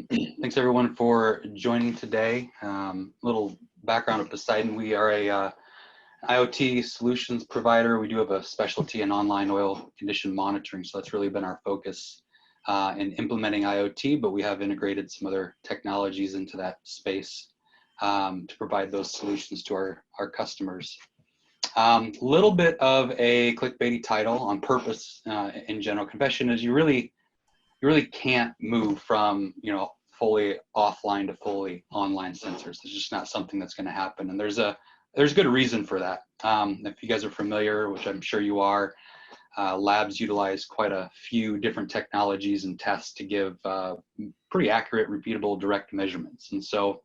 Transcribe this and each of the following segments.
Thanks everyone for joining today. Little background of Poseidon. We are a IoT solutions provider. We do have a specialty in online oil condition monitoring, so that's really been our focus in implementing IoT, but we have integrated some other technologies into that space to provide those solutions to our customers. Little bit of a clickbaity title on purpose. In general, confession is you really can't move from fully offline to fully online sensors. It's just not something that's going to happen, and there's good reason for that. If you guys are familiar, which I'm sure you are, labs utilize quite a few different technologies and tests to give pretty accurate, repeatable, direct measurements. And so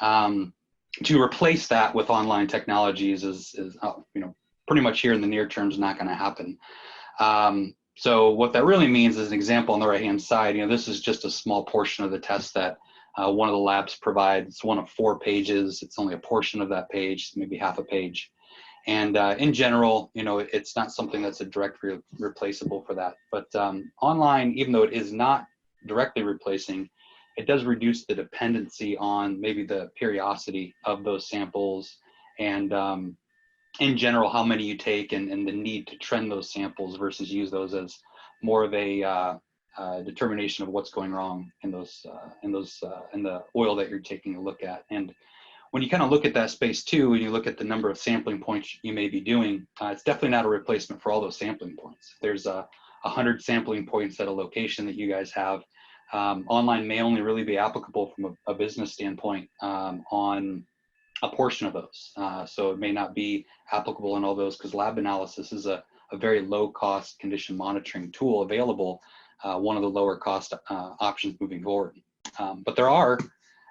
to replace that with online technologies is pretty much here in the near term is not going to happen. So what that really means is an example on the right-hand side. This is just a small portion of the test that one of the labs provides. It's one of 4 pages. It's only a portion of that page, maybe half a page. And in general, it's not something that's a direct replaceable for that. But online, even though it is not directly replacing, it does reduce the dependency on maybe the periodicity of those samples and in general, how many you take and the need to trend those samples versus use those as more of a determination of what's going wrong in the oil that you're taking a look at. And when you kind of look at that space too, and you look at the number of sampling points you may be doing, it's definitely not a replacement for all those sampling points. There's 100 sampling points at a location that you guys have. Online may only really be applicable from a business standpoint on a portion of those. So it may not be applicable in all those because lab analysis is a very low cost condition monitoring tool available, one of the lower cost options moving forward. But there are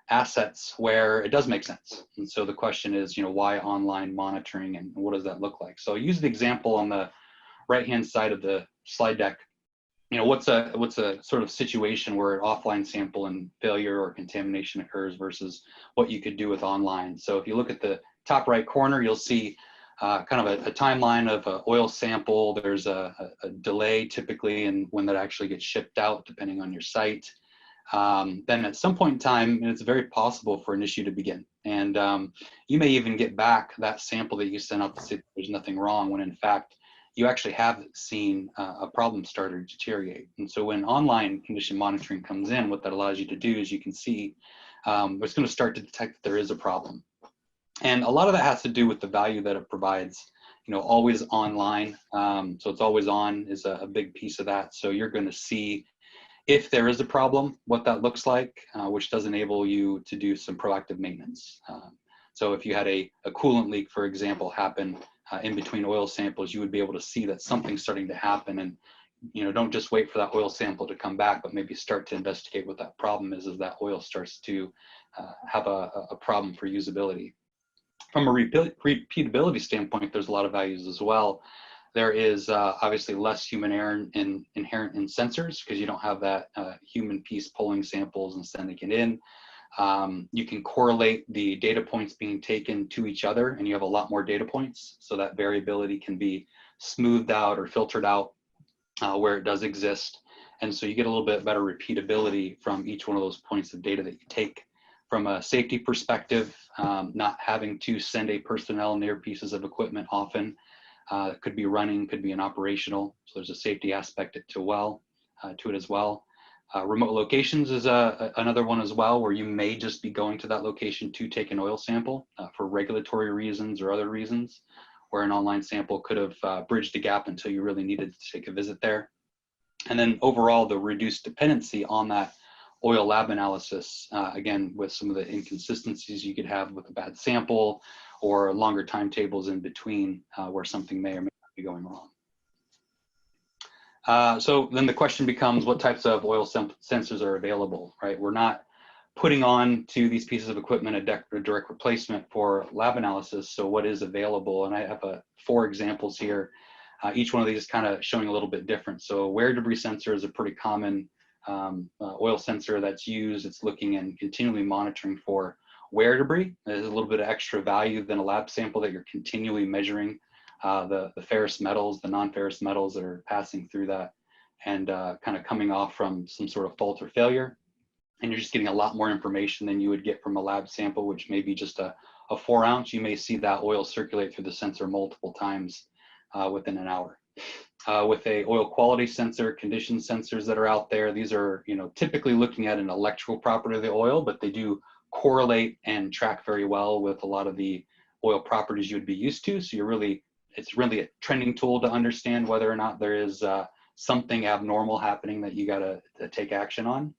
assets where it does make sense. And so the question is, why online monitoring and what does that look like? So I use the example on the right-hand side of the slide deck. What's a sort of situation where an offline sample and failure or contamination occurs versus what you could do with online. So if you look at the top right corner, you'll see kind of a timeline of an oil sample. There's a delay typically in when that actually gets shipped out, depending on your site. Then at some point in time, it's very possible for an issue to begin. And you may even get back that sample that you sent out to say there's nothing wrong, when in fact, you actually have seen a problem start to deteriorate. And so when online condition monitoring comes in, what that allows you to do is you can see it's going to start to detect that there is a problem. And a lot of that has to do with the value that it provides, always online. So it's always on is a big piece of that. So you're going to see if there is a problem, what that looks like, which does enable you to do some proactive maintenance. So if you had a coolant leak, for example, happen in between oil samples, you would be able to see that something's starting to happen, and don't just wait for that oil sample to come back, but maybe start to investigate what that problem is as that oil starts to have a problem for usability. From a repeatability standpoint, there's a lot of values as well. There is obviously less human error inherent in sensors because you don't have that human piece pulling samples and sending it in. You can correlate the data points being taken to each other, and you have a lot more data points, so that variability can be smoothed out or filtered out where it does exist. And so you get a little bit better repeatability from each one of those points of data that you take. From a safety perspective, not having to send a personnel near pieces of equipment often. Could be running, could be an operational, so there's a safety aspect to it as well. Remote locations is another one as well, where you may just be going to that location to take an oil sample for regulatory reasons or other reasons, where an online sample could have bridged the gap until you really needed to take a visit there. And then overall, the reduced dependency on that oil lab analysis, again, with some of the inconsistencies you could have with a bad sample or longer timetables in between where something may or may not be going wrong. So then the question becomes, what types of oil sensors are available, right? We're not putting on to these pieces of equipment a direct replacement for lab analysis. So what is available? And I have 4 examples here. Each one of these is kind of showing a little bit different. So wear debris sensor is a pretty common oil sensor that's used. It's looking and continually monitoring for wear debris. There's a little bit of extra value than a lab sample that you're continually measuring the ferrous metals, the non-ferrous metals that are passing through that and kind of coming off from some sort of fault or failure. and you're just getting a lot more information than you would get from a lab sample, which may be just a 4 ounce. You may see that oil circulate through the sensor multiple times within an hour. With a oil quality sensor, condition sensors that are out there, these are, you know, typically looking at an electrical property of the oil, but they do correlate and track very well with a lot of the oil properties you would be used to. So it's really a trending tool to understand whether or not there is something abnormal happening that you got to take action on.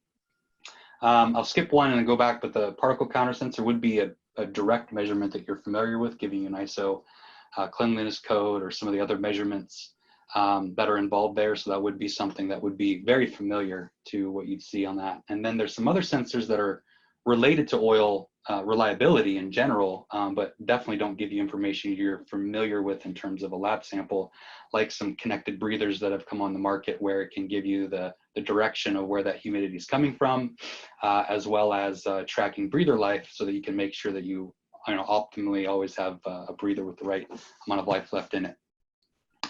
I'll skip one and go back, but the particle counter sensor would be a direct measurement that you're familiar with, giving you an ISO cleanliness code or some of the other measurements that are involved there. So that would be something that would be very familiar to what you'd see on that. And then there's some other sensors that are related to oil reliability in general, but definitely don't give you information you're familiar with in terms of a lab sample, like some connected breathers that have come on the market where it can give you the direction of where that humidity is coming from, as well as tracking breather life so that you can make sure that you optimally always have a breather with the right amount of life left in it.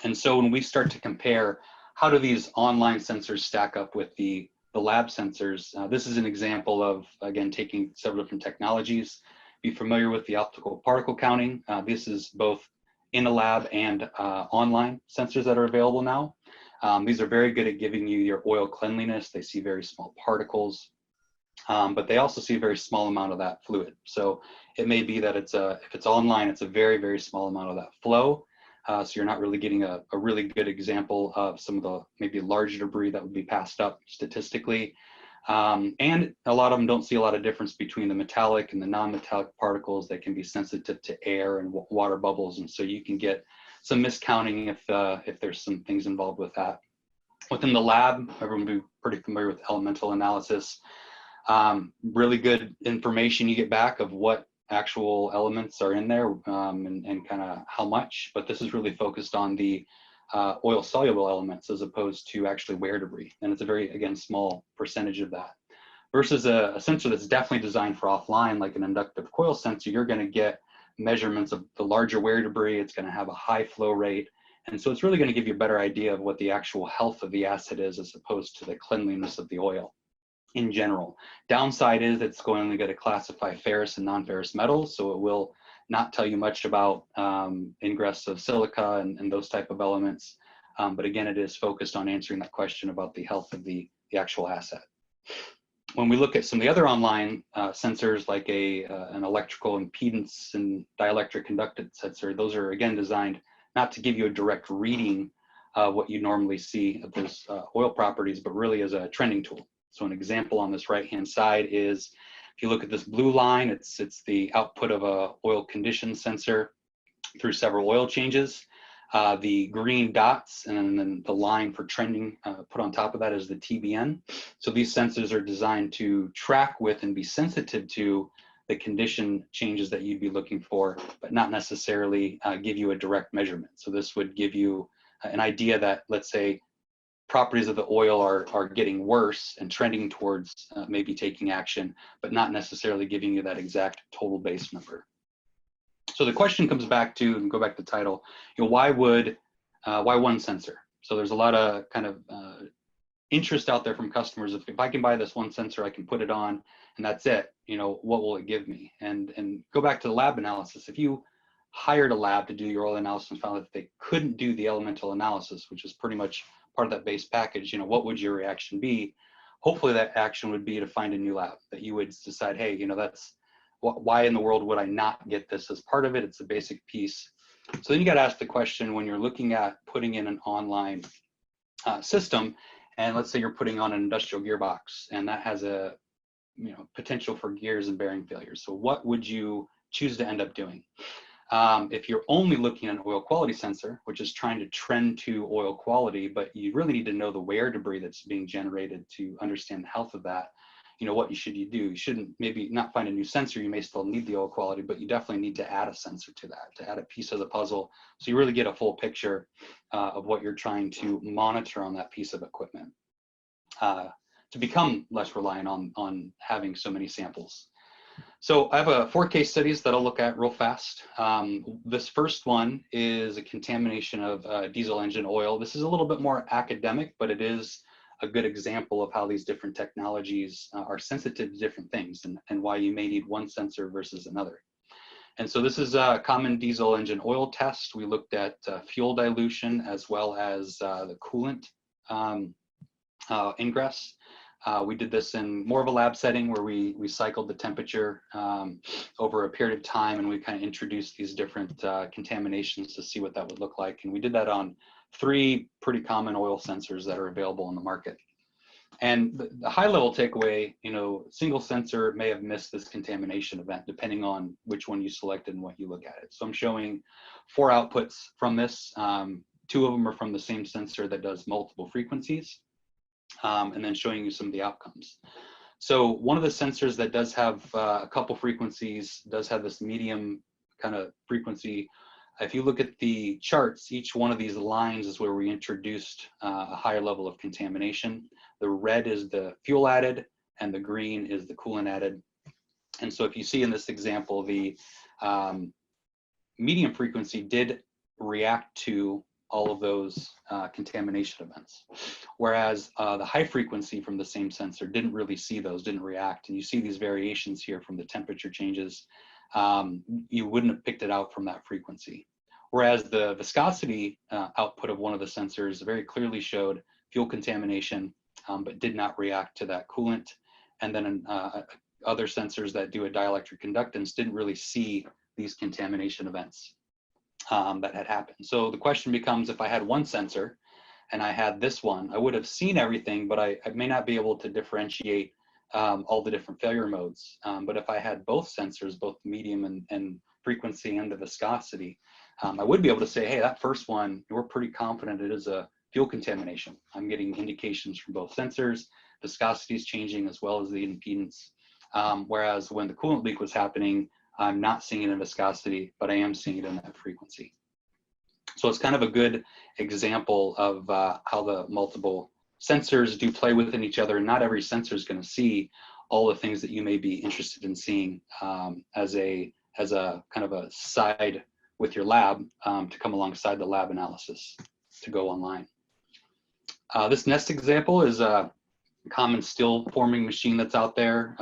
And so when we start to compare, how do these online sensors stack up with the lab sensors? This is an example of, again, taking several different technologies. Be familiar with the optical particle counting. This is both in a lab and online sensors that are available now. These are very good at giving you your oil cleanliness. They see very small particles, but they also see a very small amount of that fluid. So it may be that if it's online, it's a very, very small amount of that flow. So you're not really getting a really good example of some of the maybe larger debris that would be passed up statistically. And a lot of them don't see a lot of difference between the metallic and the non-metallic particles. They can be sensitive to air and water bubbles. And so you can get some miscounting if there's some things involved with that. Within the lab, everyone will be pretty familiar with elemental analysis. Really good information you get back of what actual elements are in there and kind of how much, but this is really focused on the oil soluble elements as opposed to actually wear debris. And it's a very, again, small percentage of that. Versus a sensor that's definitely designed for offline, like an inductive coil sensor, you're going to get measurements of the larger wear debris. It's going to have a high flow rate. And so it's really going to give you a better idea of what the actual health of the asset is as opposed to the cleanliness of the oil in general. Downside is it's going to classify ferrous and non-ferrous metals, so it will not tell you much about ingress of silica and those type of elements. But again, it is focused on answering that question about the health of the actual asset. When we look at some of the other online sensors, like an electrical impedance and dielectric conductance sensor, those are again designed not to give you a direct reading of what you normally see of those oil properties, but really as a trending tool. So an example on this right-hand side is, if you look at this blue line, it's the output of a oil condition sensor through several oil changes. The green dots and then the line for trending put on top of that is the TBN. So these sensors are designed to track with and be sensitive to the condition changes that you'd be looking for, but not necessarily give you a direct measurement. So this would give you an idea that, let's say, properties of the oil are getting worse and trending towards maybe taking action, but not necessarily giving you that exact total base number. So the question comes back to, and go back to the title, why one sensor? So there's a lot of kind of interest out there from customers. If I can buy this one sensor, I can put it on and that's it, what will it give me? And go back to the lab analysis. If you hired a lab to do your oil analysis and found that they couldn't do the elemental analysis, which is pretty much part of that base package, what would your reaction be? Hopefully that action would be to find a new lab that you would decide, hey, that's why in the world would I not get this as part of it? It's a basic piece. So then you got to ask the question, when you're looking at putting in an online system, and let's say you're putting on an industrial gearbox and that has a potential for gears and bearing failures. So what would you choose to end up doing? If you're only looking at an oil quality sensor, which is trying to trend to oil quality, but you really need to know the wear debris that's being generated to understand the health of that, what should you do? You shouldn't maybe not find a new sensor. You may still need the oil quality, but you definitely need to add a sensor to that, to add a piece of the puzzle. So you really get a full picture of what you're trying to monitor on that piece of equipment to become less reliant on having so many samples. So I have 4 case studies that I'll look at real fast. This first one is a contamination of diesel engine oil. This is a little bit more academic, but it is a good example of how these different technologies are sensitive to different things, and why you may need one sensor versus another. And so this is a common diesel engine oil test. We looked at fuel dilution as well as the coolant ingress. We did this in more of a lab setting where we cycled the temperature over a period of time, and we kind of introduced these different contaminations to see what that would look like. And we did that on 3 pretty common oil sensors that are available on the market. And the high level takeaway, single sensor may have missed this contamination event depending on which one you selected and what you look at it. So I'm showing 4 outputs from this. 2 of them are from the same sensor that does multiple frequencies, and then showing you some of the outcomes. So one of the sensors that does have a couple frequencies does have this medium kind of frequency. If you look at the charts, each one of these lines is where we introduced a higher level of contamination. The red is the fuel added, and the green is the coolant added. And so if you see in this example, the medium frequency did react to all of those contamination events, whereas the high frequency from the same sensor didn't really see those, didn't react. And you see these variations here from the temperature changes. You wouldn't have picked it out from that frequency. Whereas the viscosity output of one of the sensors very clearly showed fuel contamination, but did not react to that coolant. And then other sensors that do a dielectric conductance didn't really see these contamination events that had happened. So the question becomes, if I had one sensor and I had this one, I would have seen everything, but I may not be able to differentiate all the different failure modes. But if I had both sensors, both medium and frequency and the viscosity, I would be able to say, hey, that first one, we're pretty confident it is a fuel contamination. I'm getting indications from both sensors, viscosity is changing as well as the impedance. Whereas when the coolant leak was happening, I'm not seeing it in viscosity, but I am seeing it in that frequency. So it's kind of a good example of how the multiple sensors do play within each other, and not every sensor is going to see all the things that you may be interested in seeing as a kind of a side with your lab to come alongside the lab analysis to go online. This next example is a common still forming machine that's out there.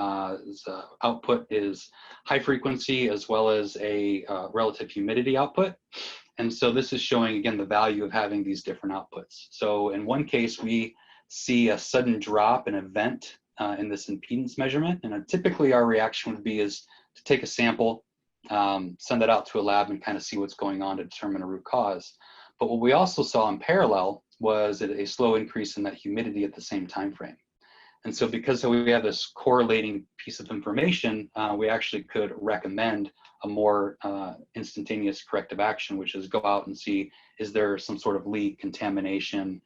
Output is high frequency as well as a relative humidity output. And so this is showing, again, the value of having these different outputs. So in one case, we see a sudden drop in a vent in this impedance measurement. And typically our reaction would be is to take a sample, send that out to a lab and kind of see what's going on to determine a root cause. But what we also saw in parallel was a slow increase in that humidity at the same time frame. And so because we have this correlating piece of information, we actually could recommend a more instantaneous corrective action, which is go out and see, is there some sort of leak, contamination,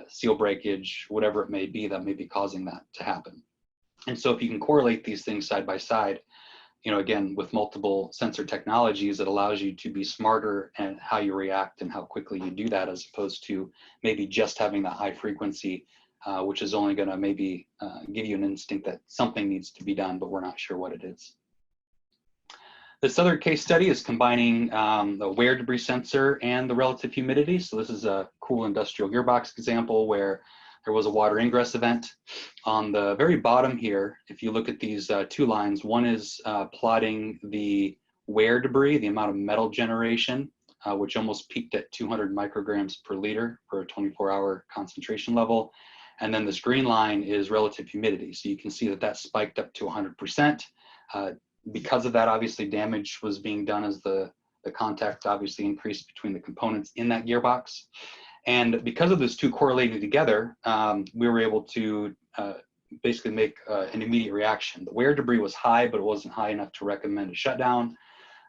seal breakage, whatever it may be that may be causing that to happen. And so if you can correlate these things side by side, again, with multiple sensor technologies, it allows you to be smarter in how you react and how quickly you do that, as opposed to maybe just having that high frequency, which is only going to maybe give you an instinct that something needs to be done, but we're not sure what it is. This other case study is combining the wear debris sensor and the relative humidity. So this is a cool industrial gearbox example where there was a water ingress event. On the very bottom here, if you look at these 2 lines, one is plotting the wear debris, the amount of metal generation, which almost peaked at 200 micrograms per liter for a 24-hour concentration level. And then this green line is relative humidity. So you can see that that spiked up to 100%. Because of that, obviously damage was being done as the contact obviously increased between the components in that gearbox. And because of those 2 correlating together, we were able to basically make an immediate reaction. The wear debris was high, but it wasn't high enough to recommend a shutdown.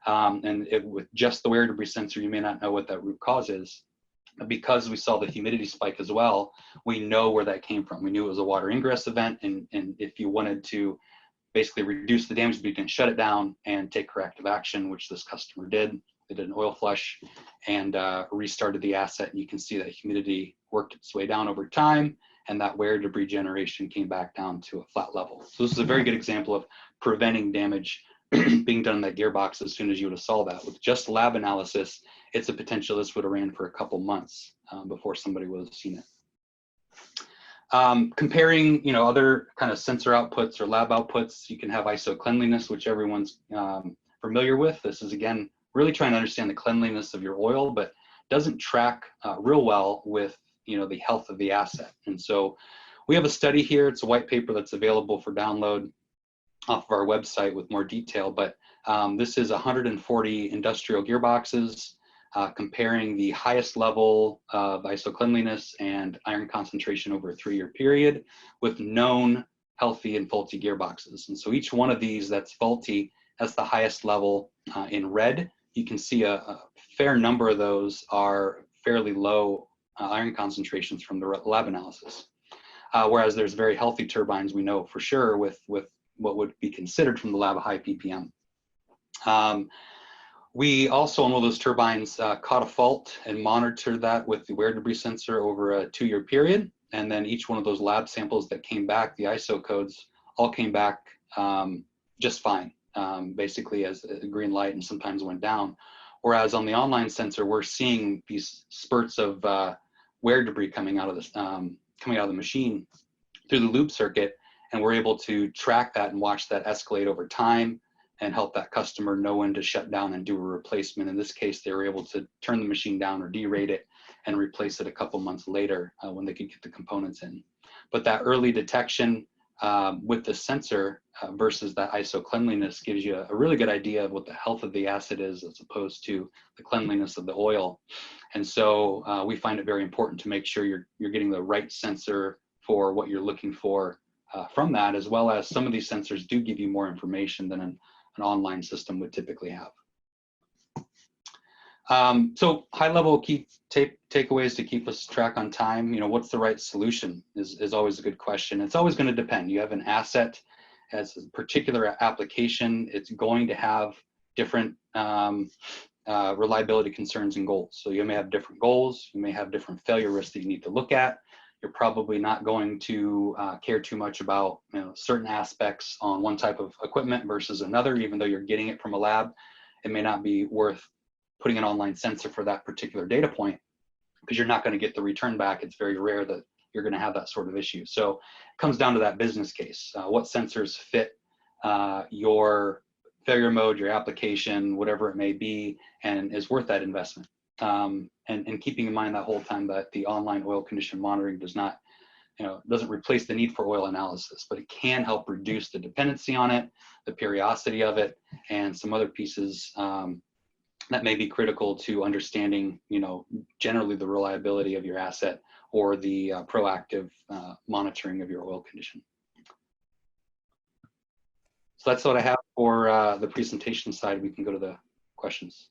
With just the wear debris sensor, you may not know what that root cause is. Because we saw the humidity spike as well, we know where that came from. We knew it was a water ingress event, and if you wanted to basically reduce the damage, you can shut it down and take corrective action, which this customer did. They did an oil flush and restarted the asset, and you can see that humidity worked its way down over time, and that wear debris generation came back down to a flat level. So this is a very good example of preventing damage being done in that gearbox as soon as you would have saw that. With just lab analysis, it's a potential this would have ran for a couple months before somebody would have seen it. Comparing, other kind of sensor outputs or lab outputs, you can have ISO cleanliness, which everyone's familiar with. This is, again, really trying to understand the cleanliness of your oil, but doesn't track real well with, the health of the asset. And so we have a study here. It's a white paper that's available for download off of our website with more detail, but this is 140 industrial gearboxes comparing the highest level of ISO cleanliness and iron concentration over a 3-year period with known healthy and faulty gearboxes. And so each one of these that's faulty has the highest level in red. You can see a fair number of those are fairly low iron concentrations from the lab analysis. Whereas there's very healthy turbines, we know for sure, with what would be considered from the lab a high ppm. We also, on one of those turbines, caught a fault and monitored that with the wear debris sensor over a 2-year period. And then each one of those lab samples that came back, the ISO codes, all came back just fine, basically as a green light, and sometimes went down. Whereas on the online sensor, we're seeing these spurts of wear debris coming out of the machine through the loop circuit, and we're able to track that and watch that escalate over time and help that customer know when to shut down and do a replacement. In this case, they were able to turn the machine down or derate it and replace it a couple months later when they could get the components in. But that early detection with the sensor versus that ISO cleanliness gives you a really good idea of what the health of the asset is as opposed to the cleanliness of the oil. And so we find it very important to make sure you're getting the right sensor for what you're looking for from that, as well as some of these sensors do give you more information than an online system would typically have. So high-level key takeaways to keep us track on time. What's the right solution is always a good question. It's always going to depend. You have an asset as a particular application. It's going to have different reliability concerns and goals. So you may have different goals. You may have different failure risks that you need to look at. You're probably not going to care too much about certain aspects on one type of equipment versus another, even though you're getting it from a lab. It may not be worth putting an online sensor for that particular data point because you're not going to get the return back. It's very rare that you're going to have that sort of issue. So it comes down to that business case. What sensors fit your failure mode, your application, whatever it may be, and is worth that investment. And keeping in mind that whole time that the online oil condition monitoring does not, doesn't replace the need for oil analysis, but it can help reduce the dependency on it, the periodicity of it, and some other pieces that may be critical to understanding, generally the reliability of your asset or the proactive monitoring of your oil condition. So that's what I have for the presentation side. We can go to the questions.